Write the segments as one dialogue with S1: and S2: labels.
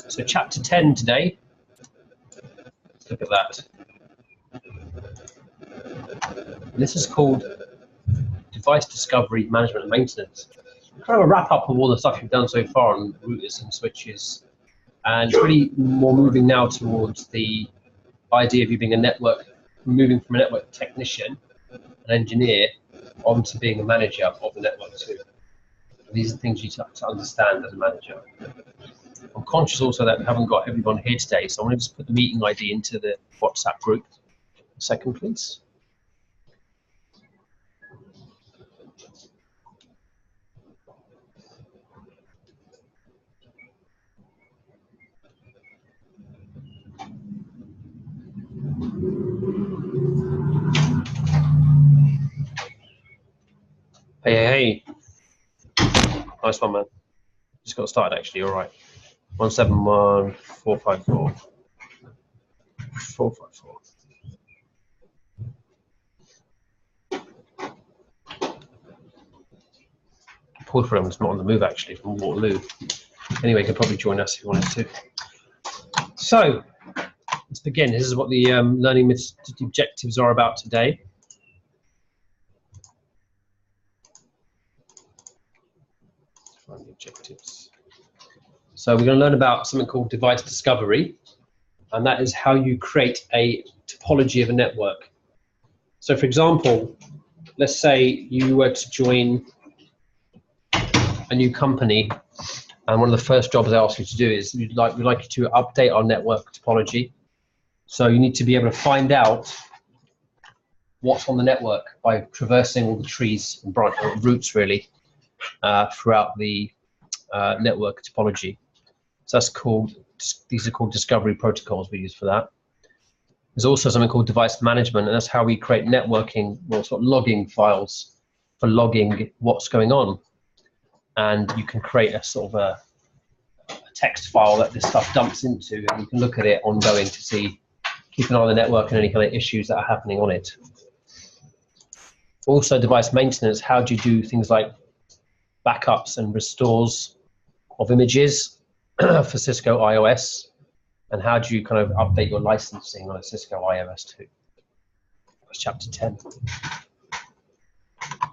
S1: So chapter 10 today. Let's look at that. This is called Device Discovery, Management and Maintenance. Kind of a wrap up of all the stuff you've done so far on routers and switches. And it's really more moving now towards the idea of you being a network, moving from a network technician, an engineer, onto being a manager of the network too. These are things you have to understand as a manager. I'm conscious also that we haven't got everyone here today, so I want to just put the meeting ID into the WhatsApp group. A second, please. Hey. Nice one, man. Just got started, actually. All right. 171-454. 454. Paul Freeman's not on the move, actually, from Waterloo. Anyway, you could probably join us if you wanted to. So, let's begin. This is what the learning objectives are about today. Let's find the objectives. So we're going to learn about something called device discovery, and that is how you create a topology of a network. So for example, let's say you were to join a new company, and one of the first jobs they ask you to do is we'd like you to update our network topology. So you need to be able to find out what's on the network by traversing all the trees and roots really throughout the network topology. So these are called discovery protocols we use for that. There's also something called device management, and that's how we create networking or sort of logging files for logging what's going on. And you can create a sort of a text file that this stuff dumps into, and you can look at it ongoing to see, keep an eye on the network and any kind of issues that are happening on it. Also, device maintenance, how do you do things like backups and restores of images for Cisco iOS, and how do you kind of update your licensing on a Cisco iOS too? That's chapter 10.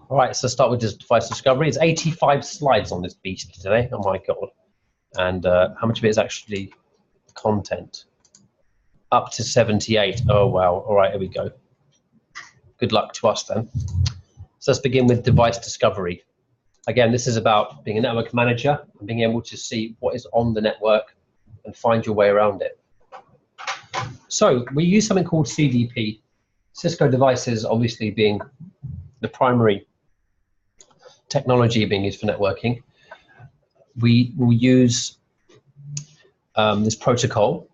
S1: All right, so start with this device discovery. It's 85 slides on this beast today. Oh my God. And how much of it is actually content? Up to 78. Oh, wow. All right, here we go. Good luck to us then. So let's begin with device discovery. Again, this is about being a network manager and being able to see what is on the network and find your way around it. So we use something called CDP. Cisco devices obviously being the primary technology being used for networking. We will use this protocol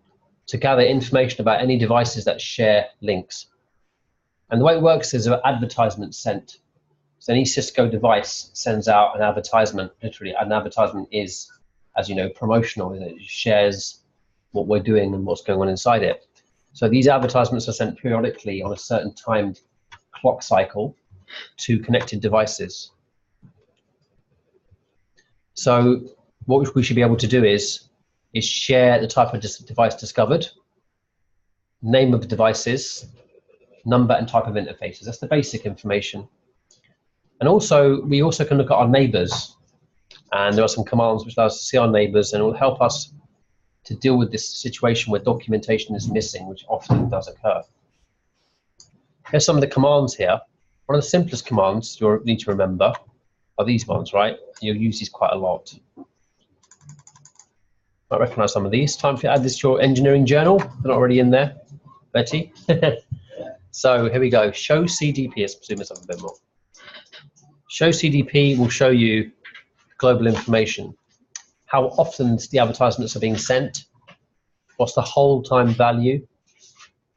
S1: to gather information about any devices that share links. And the way it works is an advertisement sent. So any Cisco device sends out an advertisement. Literally, an advertisement is, as you know, promotional. It shares what we're doing and what's going on inside it. So these advertisements are sent periodically on a certain timed clock cycle to connected devices. So what we should be able to do is share the type of device discovered, name of devices, number and type of interfaces. That's the basic information. And also, we also can look at our neighbors, and there are some commands which allow us to see our neighbors, and it will help us to deal with this situation where documentation is missing, which often does occur. Here's some of the commands here. One of the simplest commands you need to remember are these ones, right? You'll use these quite a lot. I recognize some of these. Time for you to add this to your engineering journal. They're not already in there, Betty. So here we go. Show CDP. Let's zoom this up a bit more. Show CDP will show you global information. How often the advertisements are being sent, what's the hold time value,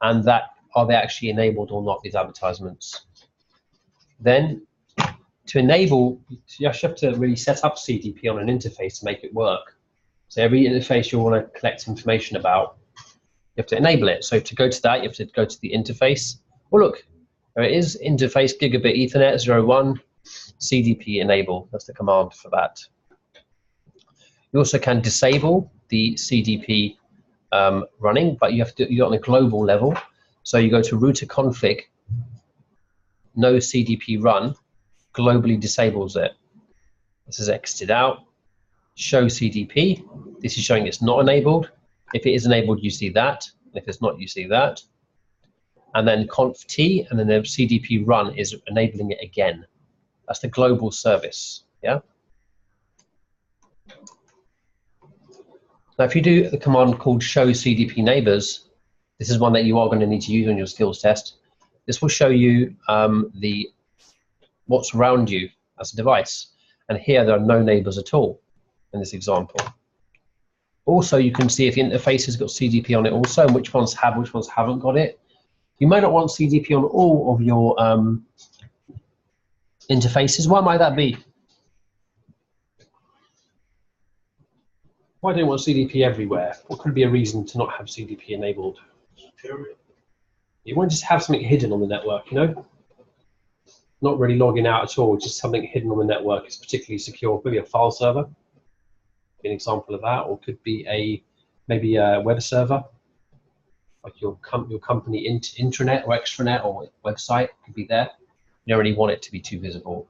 S1: and that are they actually enabled or not, these advertisements. Then to enable, you have to really set up CDP on an interface to make it work. So every interface you want to collect information about, you have to enable it. So to go to that, you have to go to the interface. Oh look, there it is, interface gigabit Ethernet 01, CDP enable. That's the command for that. You also can disable the CDP running, but you have to do it on a global level. So you go to router config, no CDP run, globally disables it. This is exited out. Show CDP. This is showing it's not enabled. If it is enabled, you see that. If it's not, you see that. And then conf t, and then the CDP run is enabling it again. That's the global service. Yeah. Now, if you do the command called show CDP neighbors, this is one that you are going to need to use on your skills test. This will show you what's around you as a device. And here there are no neighbors at all in this example. Also, you can see if the interface has got CDP on it also, and which ones have, which ones haven't got it. You may not want CDP on all of your interfaces. Why might that be? Why don't you want CDP everywhere? What could be a reason to not have CDP enabled? You want to just have something hidden on the network, you know? Not really logging out at all, just something hidden on the network is particularly secure. Maybe a file server, be an example of that, or could be maybe a web server, like your company intranet or extranet or website could be there. You don't really want it to be too visible.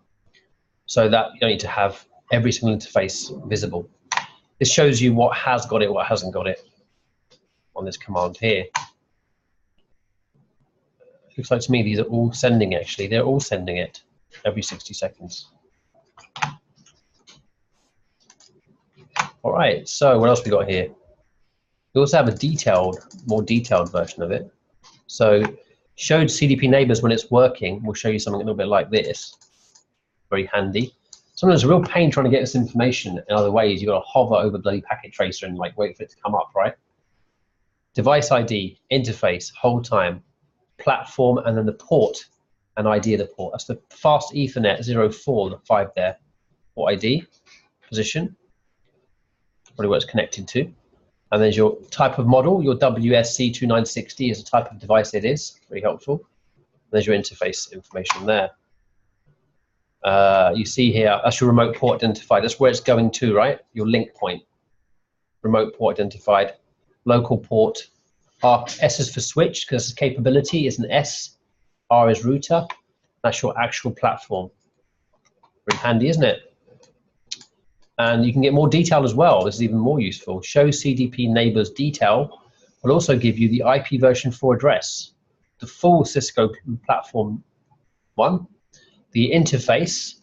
S1: So that you don't need to have every single interface visible. This shows you what has got it, what hasn't got it on this command here. Looks like to me these are all sending actually. They're all sending it every 60 seconds. All right, so what else we got here? We also have a more detailed version of it. So showed CDP neighbors when it's working. We'll show you something a little bit like this. Very handy. Sometimes a real pain trying to get this information in other ways. You've got to hover over bloody packet tracer and like wait for it to come up, right? Device ID, interface, hold time, platform, and then the port and ID of the port. That's the fast Ethernet 04, the 5 there. Port ID, position, probably what it's connected to. And there's your type of model, your WSC2960 is the type of device it is, very helpful. There's your interface information there. You see here, that's your remote port identified. That's where it's going to, right? Your link point. Remote port identified. Local port. S is for switch, because capability is an S. R is router. That's your actual platform. Very handy, isn't it? And you can get more detail as well. This is even more useful. Show CDP neighbors detail will also give you the IP version 4 address, the full Cisco platform one, the interface,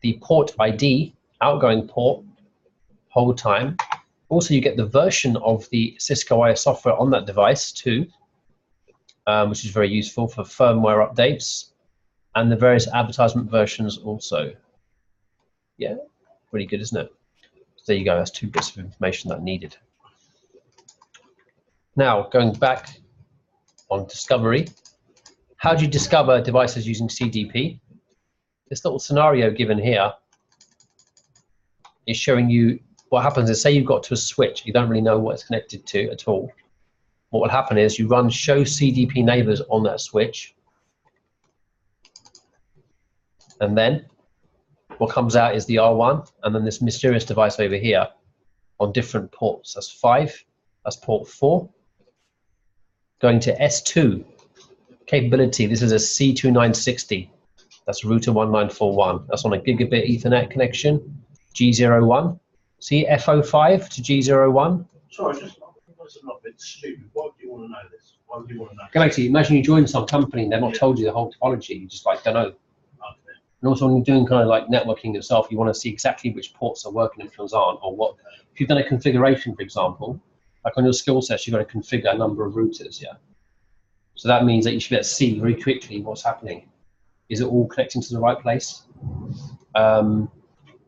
S1: the port ID, outgoing port, hold time. Also, you get the version of the Cisco IS software on that device too, which is very useful for firmware updates, and the various advertisement versions also. Yeah, pretty good, isn't it? So there you go, that's 2 bits of information that I needed. Now, going back on discovery, how do you discover devices using CDP? This little scenario given here is showing you what happens is, say you've got to a switch, you don't really know what it's connected to at all. What will happen is you run show CDP neighbors on that switch, and then what comes out is the R1, and then this mysterious device over here on different ports. That's 5, that's port 4. Going to S2, capability, this is a C2960. That's router 1941. That's on a gigabit Ethernet connection, G01. See F05 to G01?
S2: Sorry, just a bit stupid. Why do you want to know this? Why do you want to know?
S1: Go back to you. Imagine you join some company and they've not told you the whole topology. You just like don't know.
S2: Okay.
S1: And also when you're doing kind of like networking yourself, you want to see exactly which ports are working and which ones aren't, or what. If you've done a configuration, for example, like on your skill sets, you've got to configure a number of routers, yeah. So that means that you should be able to see very quickly what's happening. Is it all connecting to the right place?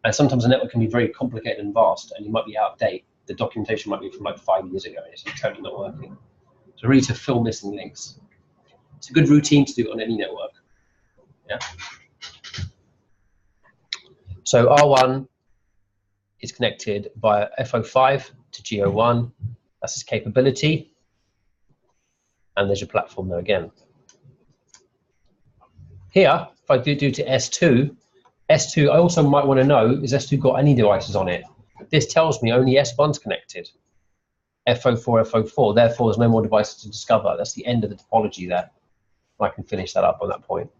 S1: And sometimes the network can be very complicated and vast, and you might be out of date. The documentation might be from like 5 years ago, and it's totally not working. So really to fill missing links. It's a good routine to do on any network. Yeah. So R1 is connected via F05 to G01. That's its capability. And there's your platform there again. Here, if I do to S2, I also might want to know, is S2 got any devices on it? This tells me only S1's connected. F04, F04. Therefore, there's no more devices to discover. That's the end of the topology there. I can finish that up on that point.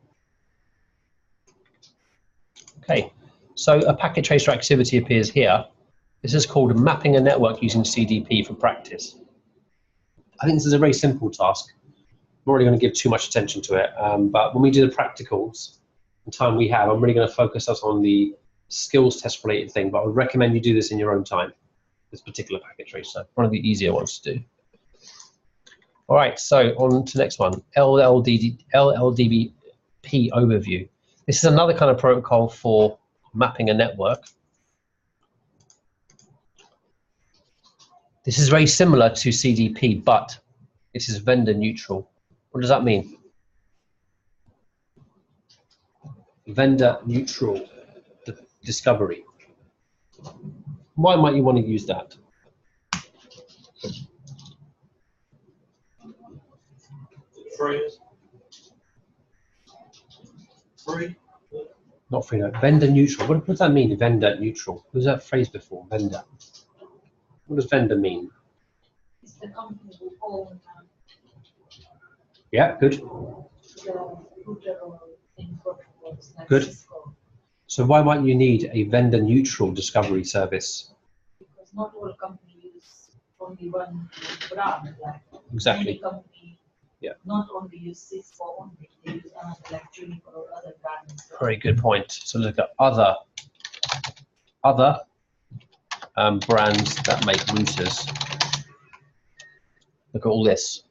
S1: Okay, so a packet tracer activity appears here. This is called mapping a network using CDP for practice. I think this is a very simple task. I'm not really going to give too much attention to it, but when we do the practicals, the time we have, I'm really going to focus us on the skills test related thing, but I would recommend you do this in your own time, this particular packet tracer, one of the easier ones to do. All right, so on to the next one, LLDP overview. This is another kind of protocol for mapping a network. This is very similar to CDP, but this is vendor neutral. What does that mean? Vendor neutral discovery. Why might you want to use that?
S2: Free.
S1: Not free, no. Vendor neutral. What does that mean, vendor neutral? Who's that phrase before? Vendor. What does vendor mean?
S3: It's the company who owns
S1: Yeah, good.
S3: the router or in protocols like
S1: Good.
S3: Cisco.
S1: So why might you need a vendor neutral discovery service?
S3: Because not all companies use only one brand. Like
S1: Exactly.
S3: many companies
S1: Yeah.
S3: not only use Cisco only, they use another like Juniper or other brands.
S1: Very good point. So look at other brands that make routers. Look at all this.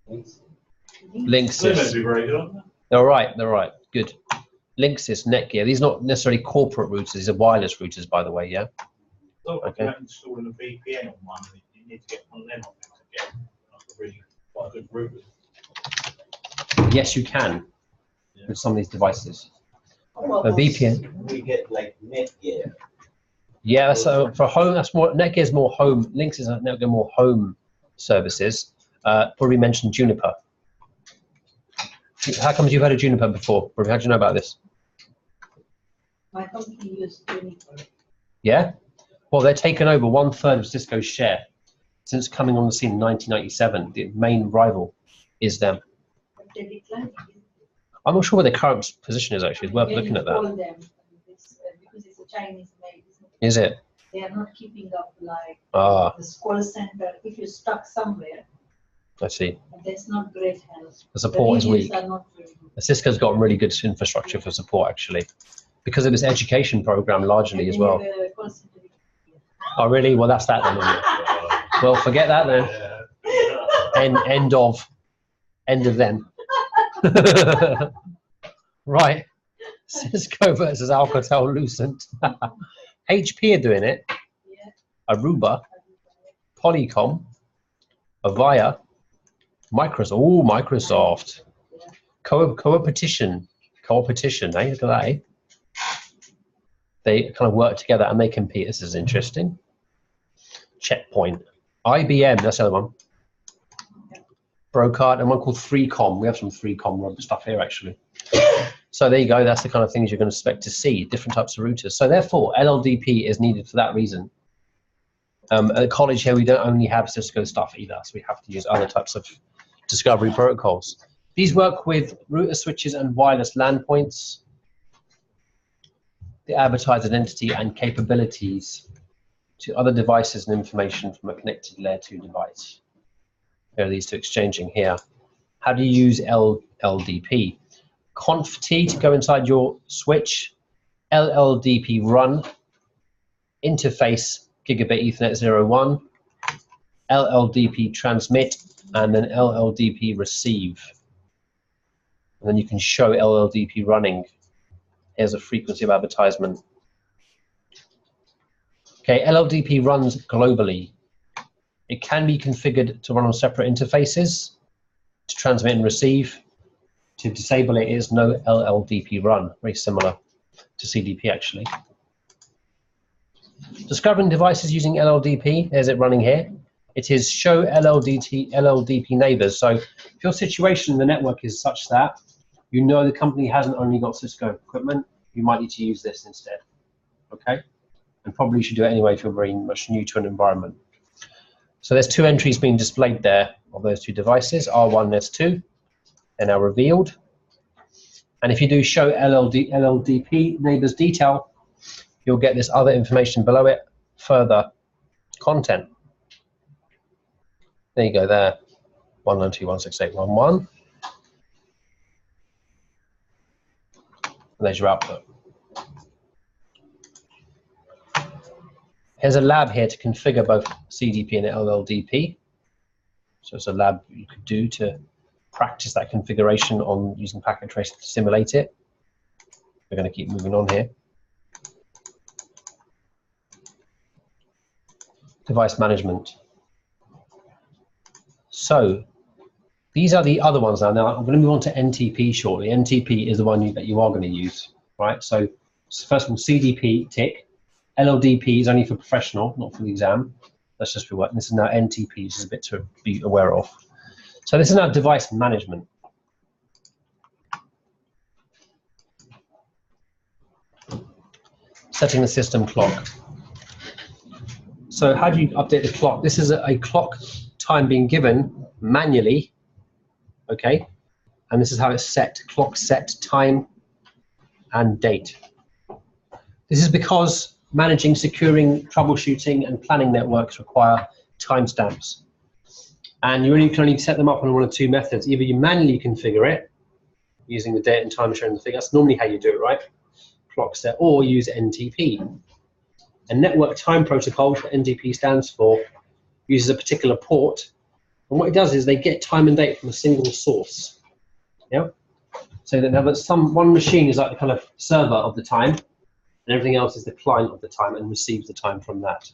S2: They don't
S1: Linksys.
S2: do very good.
S1: They're right. They're right. Good. Linksys, Netgear. These are not necessarily corporate routers. These are wireless routers, by the way. Yeah.
S2: So if
S1: Okay.
S2: you're installing a VPN on one, you need to get one of them on there to get like a really quite a good router.
S1: Yes, you can with some of these devices. A VPN.
S4: We get like Netgear.
S1: Yeah, so for home, that's more. Netgear is more home. Linksys is Netgear more home services. Probably mentioned Juniper. How come you've heard of Juniper before? How do you know about this?
S3: My company used Juniper.
S1: Yeah? Well, they're taken over 1/3 of Cisco's share since coming on the scene in 1997. The main rival is them.
S3: But they declined.
S1: I'm not sure what their current position is, actually. It's worth looking at that.
S3: Call them because it's a Chinese made.
S1: Is it?
S3: They are not keeping up like
S1: Ah,
S3: the call center. If you're stuck somewhere,
S1: I see.
S3: that's not great help.
S1: The support is
S3: reviews
S1: weak.
S3: are not very good.
S1: Cisco's got really good infrastructure for support, actually, because of its education program largely as well.
S3: And they have a call center.
S1: Oh, really? Well, that's that then. Well, forget that then. End of them. Right. Cisco versus Alcatel Lucent. HP are doing it.
S3: Yeah.
S1: Aruba, Polycom, Avaya, Microsoft. Oh, Microsoft. Coopetition. Eh? Look at that, eh? They kind of work together and they compete. This is interesting. Checkpoint. IBM, that's the other one. Brocard, and one called 3Com. We have some 3Com stuff here, actually. So there you go. That's the kind of things you're going to expect to see, different types of routers. So therefore, LLDP is needed for that reason. At college here, we don't only have Cisco stuff either, so we have to use other types of discovery protocols. These work with router switches and wireless LAN points. They advertise identity and capabilities to other devices and information from a connected layer 2 device. There are these two exchanging here. How do you use LLDP? Conft to go inside your switch, LLDP run, interface gigabit Ethernet 01, LLDP transmit, and then LLDP receive. And then you can show LLDP running. Here's a frequency of advertisement. Okay, LLDP runs globally. It can be configured to run on separate interfaces, to transmit and receive. To disable it is no LLDP run, very similar to CDP actually. Discovering devices using LLDP, there's it running here. It is show LLDP neighbors. So if your situation in the network is such that you know the company hasn't only got Cisco equipment, you might need to use this instead, okay? And probably should do it anyway if you're very much new to an environment. So there's two entries being displayed there of those two devices, R1 and S2. They're now revealed. And if you do show LLDP neighbors detail, you'll get this other information below it, further content. There you go there, 192.168.11. And there's your output. Here's a lab here to configure both CDP and LLDP. So it's a lab you could do to practice that configuration on using packet tracer to simulate it. We're going to keep moving on here. Device management. So these are the other ones now. Now I'm going to move on to NTP shortly. NTP is the one that you are going to use, right? So first of all, CDP, tick. LLDP is only for professional, not for the exam. That's just for work. This is now NTP, which is a bit to be aware of. So this is now device management. Setting the system clock. So how do you update the clock? This is a clock time being given manually, okay? And this is how it's set, clock set, time, and date. This is because managing, securing, troubleshooting, and planning networks require timestamps. And you can only set them up on one of two methods. Either you manually configure it using the date and time showing the figure. That's normally how you do it, right? Clock set, or use NTP. A network time protocol, that NTP stands for, uses a particular port. And what it does is they get time and date from a single source. Yeah? So that one machine is like the kind of server of the time, and everything else is the client of the time and receives the time from that.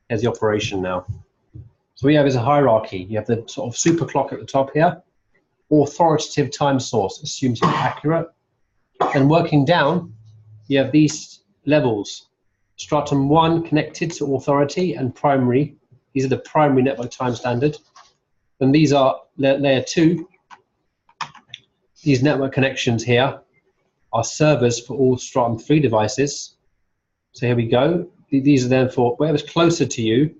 S1: Here's the operation now. So we have is a hierarchy. You have the sort of super clock at the top here. Authoritative time source assumes it's accurate. And working down, you have these levels. Stratum 1 connected to authority and primary. These are the primary network time standard. And these are layer 2. These network connections here are servers for all Stratum 3 devices. So here we go. These are then for whatever's closer to you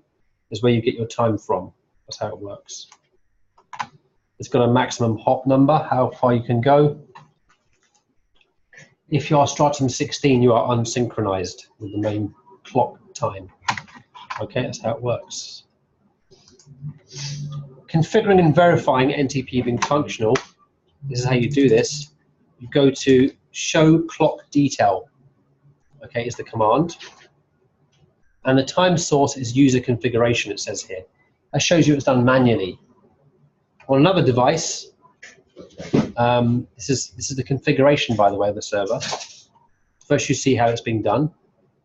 S1: is where you get your time from. That's how it works. It's got a maximum hop number, how far you can go. If you are Stratum 16, you are unsynchronized with the main clock time. Okay, that's how it works. Configuring and verifying NTP being functional, this is how you do this. You go to show clock detail, okay, is the command. And the time source is user configuration, it says here. That shows you it's done manually. On another device, this is the configuration, by the way, of the server. First you see how it's being done.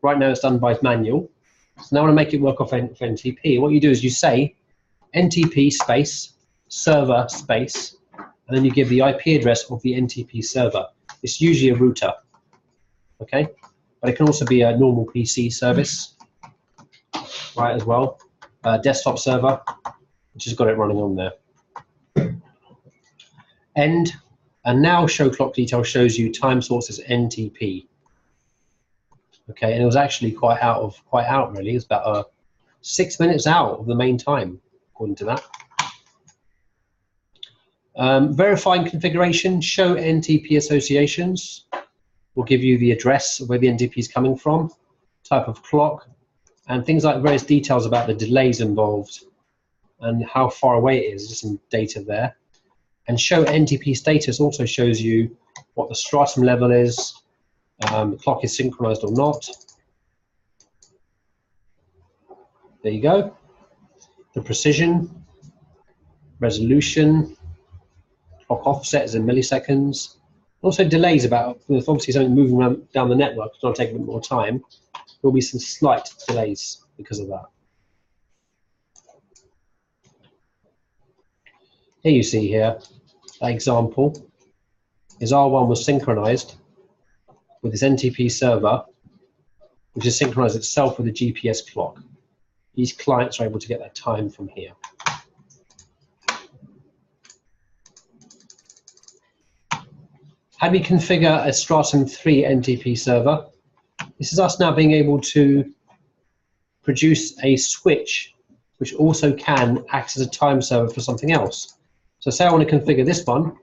S1: Right now it's done by manual. So now I want to make it work off NTP. What you do is you say NTP space, server space, and then you give the IP address of the NTP server. It's usually a router, okay? But it can also be a normal PC service, right, as well. Desktop server, which has got it running on there. End, and now show clock detail shows you time source is NTP. Okay, and it was actually quite out really. It's about 6 minutes out of the main time, according to that. Verifying configuration, show NTP associations. Will give you the address of where the NTP is coming from, type of clock, and things like various details about the delays involved and how far away it is, just some data there. And show NTP status also shows you what the stratum level is, the clock is synchronized or not. There you go. The precision, resolution, clock offset is in milliseconds. Also delays about, obviously something moving around down the network, it's going to take a bit more time. There will be some slight delays because of that. Here you see here, that example is R1 was synchronized with this NTP server, which is synchronized itself with a GPS clock. These clients are able to get that time from here. How do we configure a Stratum 3 NTP server? This is us now being able to produce a switch which also can act as a time server for something else. So say I want to configure this one,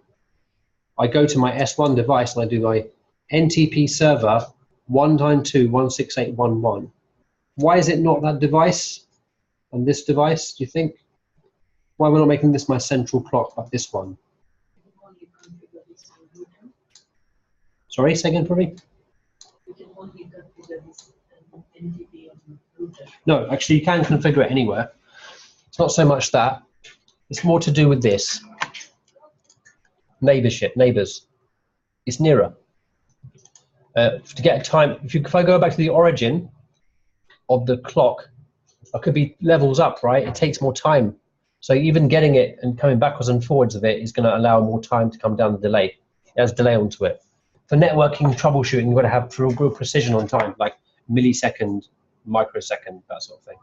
S1: I go to my S1 device and I do my NTP server 192.168.1.1. Why is it not that device and this device, do you think? Why am I not making this my central clock like this one?
S3: You can only configure this on router.
S1: Sorry, say again for me?
S3: You can only configure this NTP on router.
S1: No, actually you can configure it anywhere. It's not so much that. It's more to do with this. Neighbors. It's nearer. To get a time, if I go back to the origin of the clock, it could be levels up, right? It takes more time. So even getting it and coming backwards and forwards of it is going to allow more time to come down the delay. It has delay onto it. For networking troubleshooting, you've got to have real precision on time, like millisecond, microsecond, that sort of thing.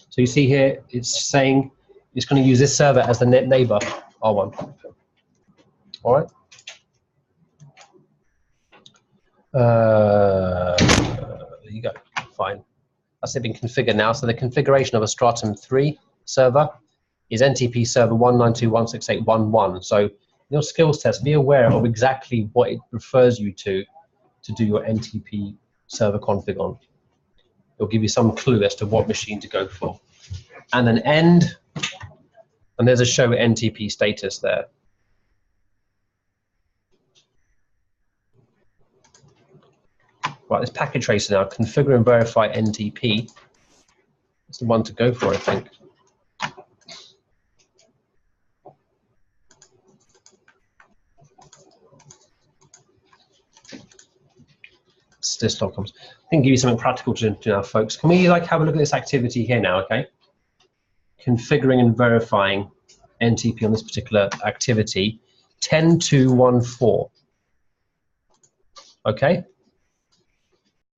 S1: So you see here, it's saying it's going to use this server as the neighbor, R1. All right. There you go. Fine. That's it been configured now. So the configuration of a Stratum 3 server is NTP server 192.168.1.1. So in your skills test, be aware of exactly what it refers you to do your NTP server config on. It'll give you some clue as to what machine to go for. And an end, and there's a show NTP status there. Right, this packet tracer now, configure and verify NTP. It's the one to go for, I think. Sys.com. I think give you something practical to do now, folks. Can we have a look at this activity here now, okay? Configuring and verifying NTP on this particular activity, 10.2.1.4. Okay?